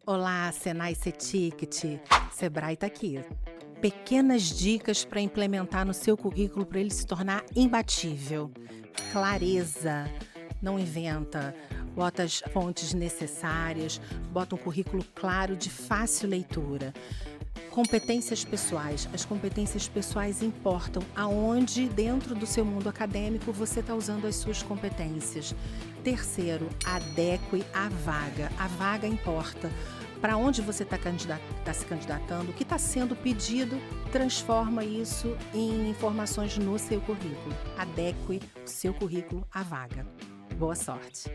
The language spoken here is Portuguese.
Olá, Senai CETICT, Sebrae está aqui. Pequenas dicas para implementar no seu currículo para ele se tornar imbatível. Clareza, não inventa, bota as fontes necessárias, bota um currículo claro de fácil leitura. Competências pessoais. As competências pessoais importam aonde dentro do seu mundo acadêmico você está usando as suas competências. Terceiro, adeque a vaga. A vaga importa. Para onde você está se candidatando, o que está sendo pedido, transforma isso em informações no seu currículo. Adeque o seu currículo à vaga. Boa sorte!